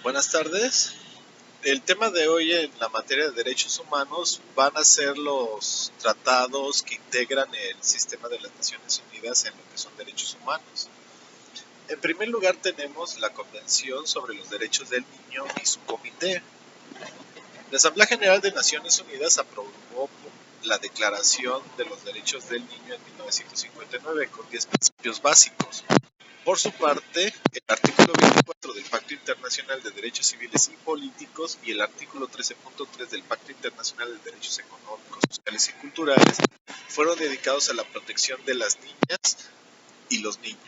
Buenas tardes. El tema de hoy en la materia de derechos humanos van a ser los tratados que integran el sistema de las Naciones Unidas en lo que son derechos humanos. En primer lugar tenemos la Convención sobre los Derechos del Niño y su comité. La Asamblea General de Naciones Unidas aprobó la Declaración de los Derechos del Niño en 1959 con 10 principios básicos. Por su parte, el artículo 24 del Pacto Internacional de Derechos Civiles y Políticos y el artículo 13.3 del Pacto Internacional de Derechos Económicos, Sociales y Culturales fueron dedicados a la protección de las niñas y los niños.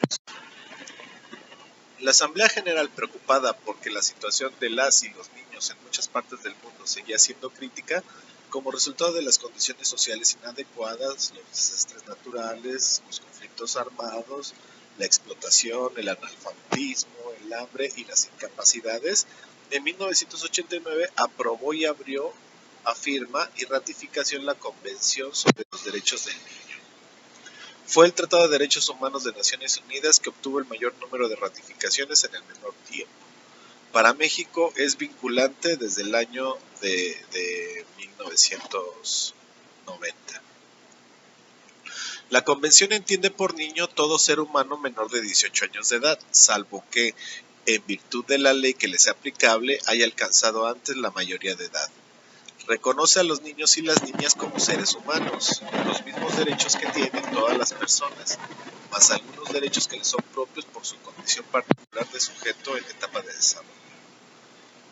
La Asamblea General, preocupada porque la situación de las y los niños en muchas partes del mundo seguía siendo crítica, como resultado de las condiciones sociales inadecuadas, los desastres naturales, los conflictos armados, la explotación, el analfabetismo, el hambre y las incapacidades, en 1989 aprobó y abrió a firma y ratificación la Convención sobre los Derechos del Niño. Fue el Tratado de Derechos Humanos de Naciones Unidas que obtuvo el mayor número de ratificaciones en el menor tiempo. Para México es vinculante desde el año de 1990. La Convención entiende por niño todo ser humano menor de 18 años de edad, salvo que, en virtud de la ley que le sea aplicable, haya alcanzado antes la mayoría de edad. Reconoce a los niños y las niñas como seres humanos, los mismos derechos que tienen todas las personas, más algunos derechos que les son propios por su condición particular de sujeto en etapa de desarrollo.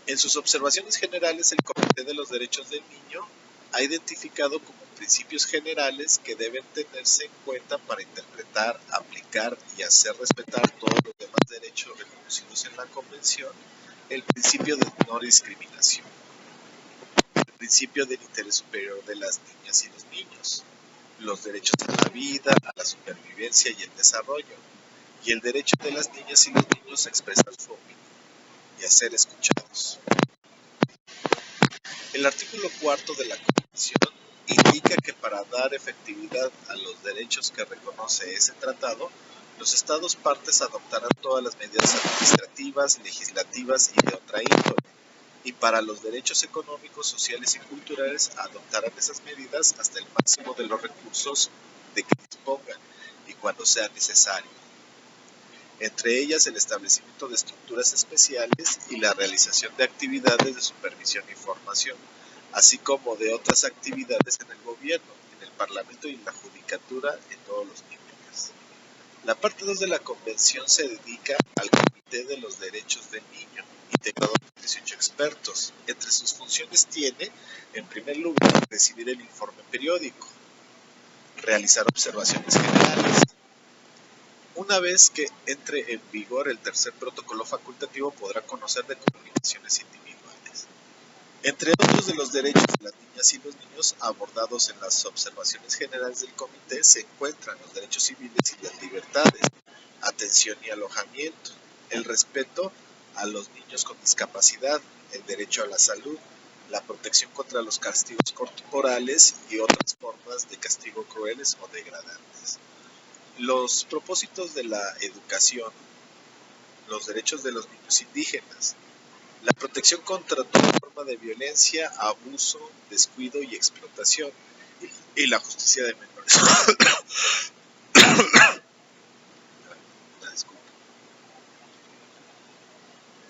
En sus observaciones generales, el Comité de los Derechos del Niño ha identificado como principios generales que deben tenerse en cuenta para interpretar, aplicar y hacer respetar todos los demás derechos reconocidos en la Convención, el principio de no discriminación, el principio del interés superior de las niñas y los niños, los derechos a la vida, a la supervivencia y el desarrollo, y el derecho de las niñas y los niños a expresar su opinión y a ser escuchados. El artículo 4 de la Convención indica que para dar efectividad a los derechos que reconoce ese tratado, los Estados partes adoptarán todas las medidas administrativas, legislativas y de otra índole, y para los derechos económicos, sociales y culturales adoptarán esas medidas hasta el máximo de los recursos de que dispongan y cuando sea necesario. Entre ellas el establecimiento de estructuras especiales y la realización de actividades de supervisión y formación, así como de otras actividades en el gobierno, en el Parlamento y en la Judicatura en todos los niveles. La parte 2 de la Convención se dedica al Comité de los Derechos del Niño, integrado por 18 expertos. Entre sus funciones tiene, en primer lugar, recibir el informe periódico, realizar observaciones generales. Una vez que entre en vigor el tercer protocolo facultativo, podrá conocer de comunicaciones individuales. Entre otros de los derechos de las niñas y los niños abordados en las observaciones generales del comité se encuentran los derechos civiles y las libertades, atención y alojamiento, el respeto a los niños con discapacidad, el derecho a la salud, la protección contra los castigos corporales y otras formas de castigo crueles o degradantes. Los propósitos de la educación, los derechos de los niños indígenas, la protección contra toda forma de violencia, abuso, descuido y explotación, y la justicia de menores.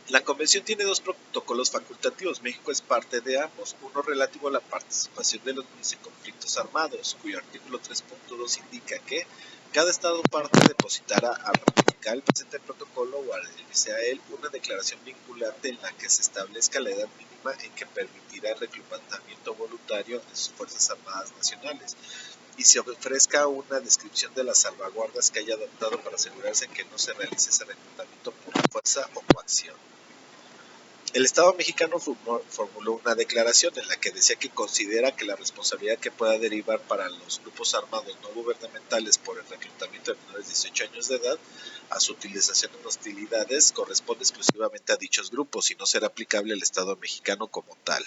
La Convención tiene dos protocolos facultativos. México es parte de ambos. Uno relativo a la participación de los niños en conflictos armados, cuyo artículo 3.2 indica que cada Estado parte depositará al ratificar el presente protocolo o adherirse a él una declaración vinculante en la que se establezca la edad mínima en que permitirá el reclutamiento voluntario en sus Fuerzas Armadas Nacionales y se ofrezca una descripción de las salvaguardas que haya adoptado para asegurarse que no se realice ese reclutamiento por fuerza o coacción. El Estado mexicano formuló una declaración en la que decía que considera que la responsabilidad que pueda derivar para los grupos armados no gubernamentales por el reclutamiento de menores de 18 años de edad a su utilización en hostilidades corresponde exclusivamente a dichos grupos y no será aplicable al Estado mexicano como tal.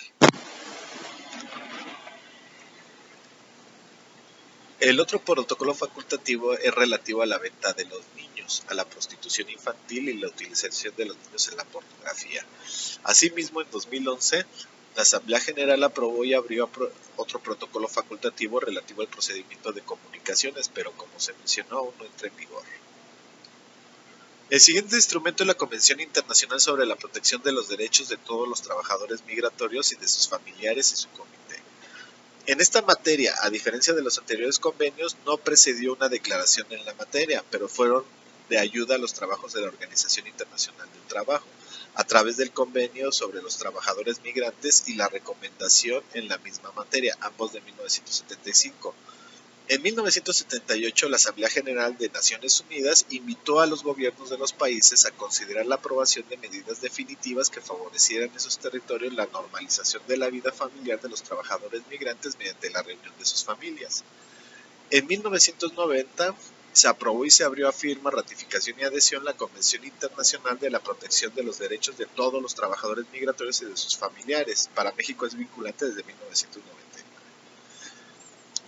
El otro protocolo facultativo es relativo a la venta de los niños, a la prostitución infantil y la utilización de los niños en la pornografía. Asimismo, en 2011, la Asamblea General aprobó y abrió otro protocolo facultativo relativo al procedimiento de comunicaciones, pero como se mencionó, aún no entra en vigor. El siguiente instrumento es la Convención Internacional sobre la Protección de los Derechos de todos los trabajadores migratorios y de sus familiares y su comité. En esta materia, a diferencia de los anteriores convenios, no precedió una declaración en la materia, pero fueron de ayuda a los trabajos de la Organización Internacional del Trabajo, a través del convenio sobre los trabajadores migrantes y la recomendación en la misma materia, ambos de 1975. En 1978, la Asamblea General de Naciones Unidas invitó a los gobiernos de los países a considerar la aprobación de medidas definitivas que favorecieran en sus territorios la normalización de la vida familiar de los trabajadores migrantes mediante la reunión de sus familias. En 1990 se aprobó y se abrió a firma, ratificación y adhesión la Convención Internacional de la Protección de los Derechos de todos los trabajadores migratorios y de sus familiares. Para México es vinculante desde 1990.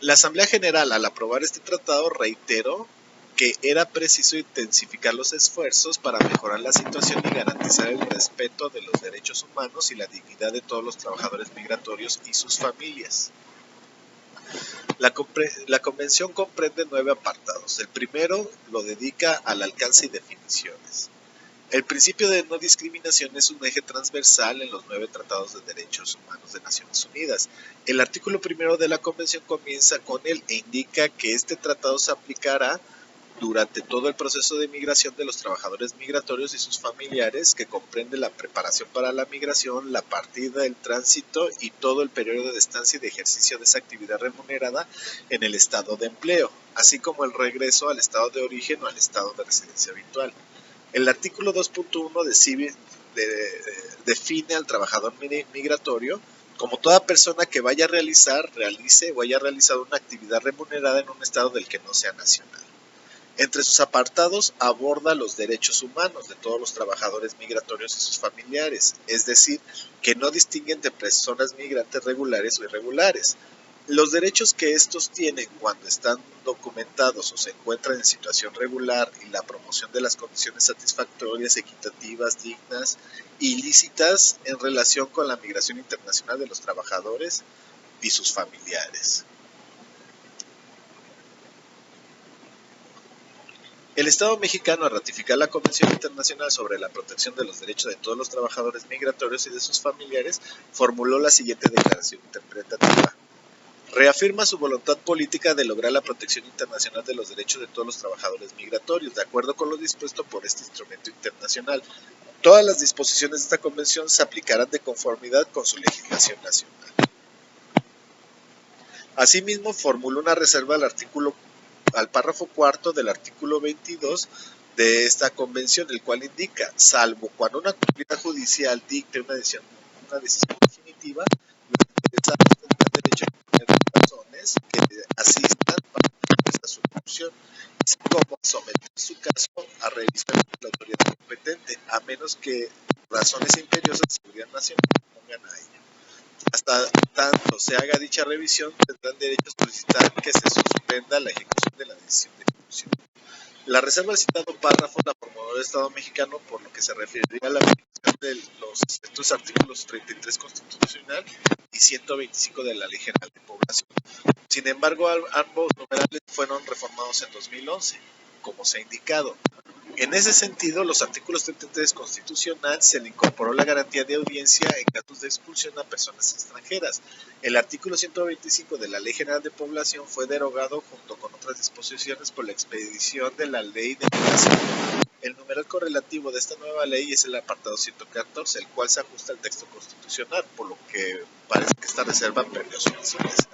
La Asamblea General, al aprobar este tratado, reiteró que era preciso intensificar los esfuerzos para mejorar la situación y garantizar el respeto de los derechos humanos y la dignidad de todos los trabajadores migratorios y sus familias. La convención comprende 9 apartados. El primero lo dedica al alcance y definiciones. El principio de no discriminación es un eje transversal en los 9 tratados de derechos humanos de Naciones Unidas. El artículo primero de la Convención comienza con él e indica que este tratado se aplicará durante todo el proceso de migración de los trabajadores migratorios y sus familiares, que comprende la preparación para la migración, la partida, el tránsito y todo el periodo de estancia y de ejercicio de esa actividad remunerada en el estado de empleo, así como el regreso al estado de origen o al estado de residencia habitual. El artículo 2.1 define al trabajador migratorio como toda persona que realice o haya realizado una actividad remunerada en un estado del que no sea nacional. Entre sus apartados aborda los derechos humanos de todos los trabajadores migratorios y sus familiares, es decir, que no distingue entre personas migrantes regulares o irregulares. Los derechos que estos tienen cuando están documentados o se encuentran en situación regular y la promoción de las condiciones satisfactorias, equitativas, dignas y lícitas en relación con la migración internacional de los trabajadores y sus familiares. El Estado mexicano, al ratificar la Convención Internacional sobre la Protección de los Derechos de todos los trabajadores migratorios y de sus familiares, formuló la siguiente declaración interpretativa. Reafirma su voluntad política de lograr la protección internacional de los derechos de todos los trabajadores migratorios, de acuerdo con lo dispuesto por este instrumento internacional. Todas las disposiciones de esta convención se aplicarán de conformidad con su legislación nacional. Asimismo, formuló una reserva al párrafo cuarto del artículo 22 de esta convención, el cual indica, salvo cuando una autoridad judicial dicte una decisión definitiva, los interesados tendrán derecho a poner razones que asistan para esta solución, así como someter su caso a revisión de la autoridad competente, a menos que razones imperiosas de seguridad nacional pongan a ella. Hasta tanto se haga dicha revisión, tendrán derecho a solicitar que se suspenda la ejecución de la decisión de ejecución. La reserva del citado párrafo la formuló el Estado mexicano, por lo que se referiría a la aplicación de estos artículos 33 constitucional y 125 de la Ley General de Población. Sin embargo, ambos numerales fueron reformados en 2011, como se ha indicado. En ese sentido, los artículos 33 constitucional se le incorporó la garantía de audiencia en casos de expulsión a personas extranjeras. El artículo 125 de la Ley General de Población fue derogado junto con otras disposiciones por la expedición de la Ley de Migración. El numeral correlativo de esta nueva ley es el apartado 114, el cual se ajusta al texto constitucional, por lo que parece que esta reserva perdió su vigencia.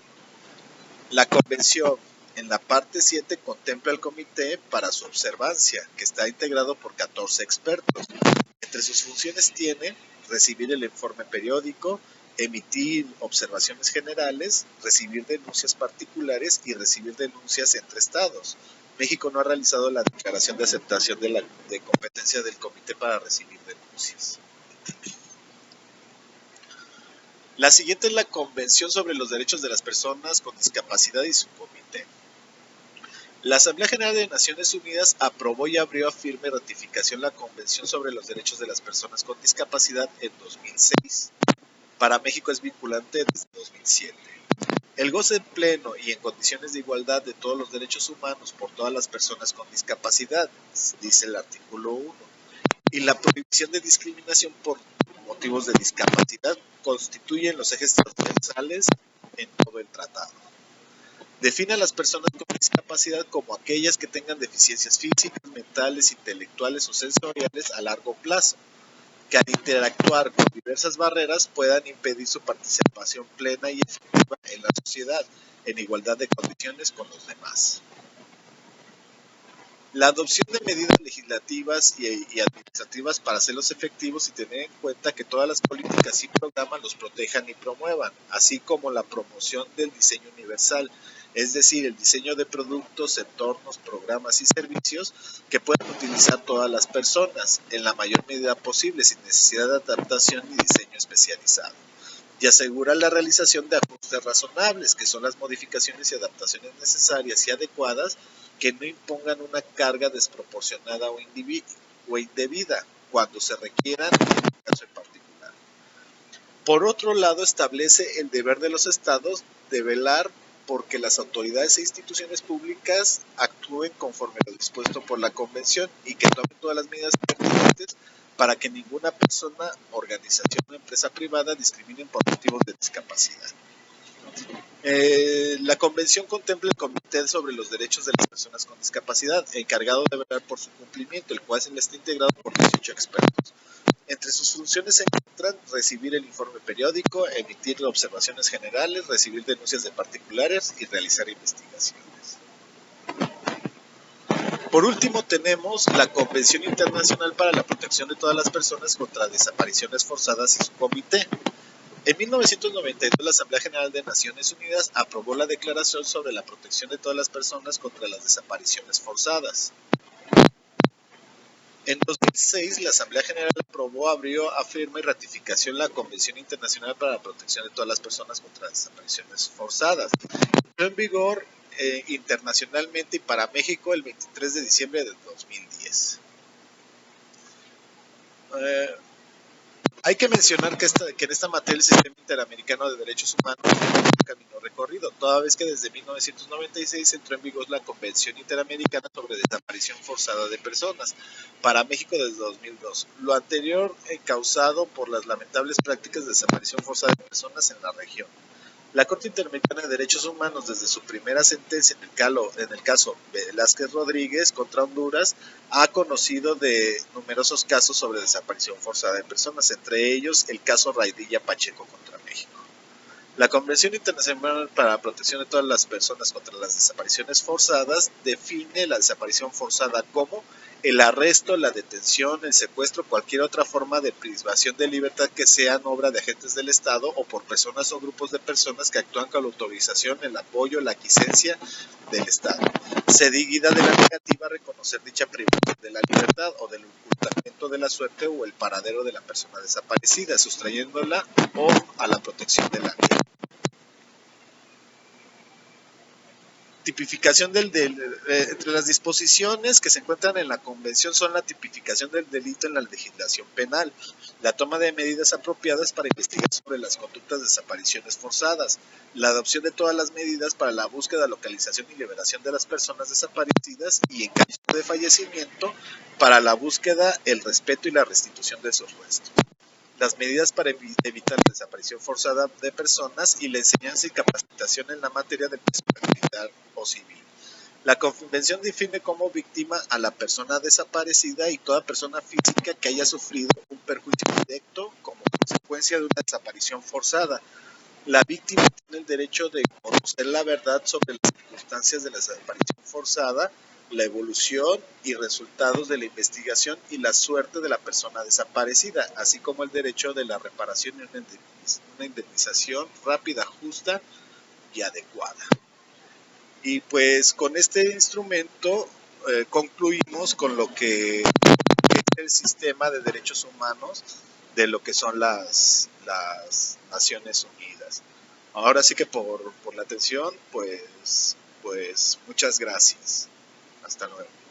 La Convención, en la parte 7, contempla el comité para su observancia, que está integrado por 14 expertos. Entre sus funciones tiene recibir el informe periódico, emitir observaciones generales, recibir denuncias particulares y recibir denuncias entre estados. México no ha realizado la declaración de aceptación de competencia del comité para recibir denuncias. La siguiente es la Convención sobre los Derechos de las Personas con Discapacidad y su comité. La Asamblea General de Naciones Unidas aprobó y abrió a firme ratificación la Convención sobre los Derechos de las Personas con Discapacidad en 2006. Para México es vinculante desde 2007. El goce pleno y en condiciones de igualdad de todos los derechos humanos por todas las personas con discapacidad, dice el artículo 1. Y la prohibición de discriminación por motivos de discapacidad constituyen los ejes transversales en todo el tratado. Define a las personas con discapacidad como aquellas que tengan deficiencias físicas, mentales, intelectuales o sensoriales a largo plazo, que al interactuar con diversas barreras puedan impedir su participación plena y efectiva en la sociedad, en igualdad de condiciones con los demás. La adopción de medidas legislativas y administrativas para hacerlos efectivos y tener en cuenta que todas las políticas y programas los protejan y promuevan, así como la promoción del diseño universal, es decir, el diseño de productos, entornos, programas y servicios que puedan utilizar todas las personas en la mayor medida posible sin necesidad de adaptación ni diseño especializado. Y asegurar la realización de ajustes razonables, que son las modificaciones y adaptaciones necesarias y adecuadas que no impongan una carga desproporcionada o indebida cuando se requieran en un caso en particular. Por otro lado, establece el deber de los estados de velar porque las autoridades e instituciones públicas actúen conforme a lo dispuesto por la Convención y que tomen todas las medidas pertinentes para que ninguna persona, organización o empresa privada discriminen por motivos de discapacidad. La Convención contempla el Comité sobre los Derechos de las Personas con Discapacidad, encargado de velar por su cumplimiento, el cual está integrado por 18 expertos. Entre sus funciones se encuentran recibir el informe periódico, emitir observaciones generales, recibir denuncias de particulares y realizar investigaciones. Por último, tenemos la Convención Internacional para la Protección de todas las personas contra desapariciones forzadas y su comité. En 1992, la Asamblea General de Naciones Unidas aprobó la Declaración sobre la protección de todas las personas contra las desapariciones forzadas. En 2006, la Asamblea General aprobó, abrió a firma y ratificación la Convención Internacional para la Protección de todas las personas contra desapariciones forzadas. Entró en vigor internacionalmente y para México el 23 de diciembre de 2010. Hay que mencionar que en esta materia el Sistema Interamericano de Derechos Humanos tiene un camino recorrido, toda vez que desde 1996 entró en vigor la Convención Interamericana sobre Desaparición Forzada de Personas, para México desde 2002. Lo anterior causado por las lamentables prácticas de desaparición forzada de personas en la región. La Corte Interamericana de Derechos Humanos, desde su primera sentencia en el caso Velázquez Rodríguez contra Honduras, ha conocido de numerosos casos sobre desaparición forzada de personas, entre ellos el caso Raidilla Pacheco contra México. La Convención Internacional para la Protección de todas las personas contra las desapariciones forzadas define la desaparición forzada como el arresto, la detención, el secuestro, cualquier otra forma de privación de libertad que sean obra de agentes del Estado o por personas o grupos de personas que actúan con la autorización, el apoyo, la aquiescencia del Estado. Seguida de la negativa a reconocer dicha privación de la libertad o del ocultamiento de la suerte o el paradero de la persona desaparecida, sustrayéndola o a la protección de la ley. Tipificación entre las disposiciones que se encuentran en la Convención son la tipificación del delito en la legislación penal, la toma de medidas apropiadas para investigar sobre las conductas de desapariciones forzadas, la adopción de todas las medidas para la búsqueda, localización y liberación de las personas desaparecidas y en caso de fallecimiento, para la búsqueda, el respeto y la restitución de sus restos. Las medidas para evitar la desaparición forzada de personas y la enseñanza y capacitación en la materia de personal militar o civil. La Convención define como víctima a la persona desaparecida y toda persona física que haya sufrido un perjuicio directo como consecuencia de una desaparición forzada. La víctima tiene el derecho de conocer la verdad sobre las circunstancias de la desaparición forzada, la evolución y resultados de la investigación y la suerte de la persona desaparecida, así como el derecho de la reparación y una indemnización rápida, justa y adecuada. Y pues con este instrumento concluimos con lo que es el sistema de derechos humanos de lo que son las Naciones Unidas. Ahora sí que por la atención, pues muchas gracias. Hasta luego.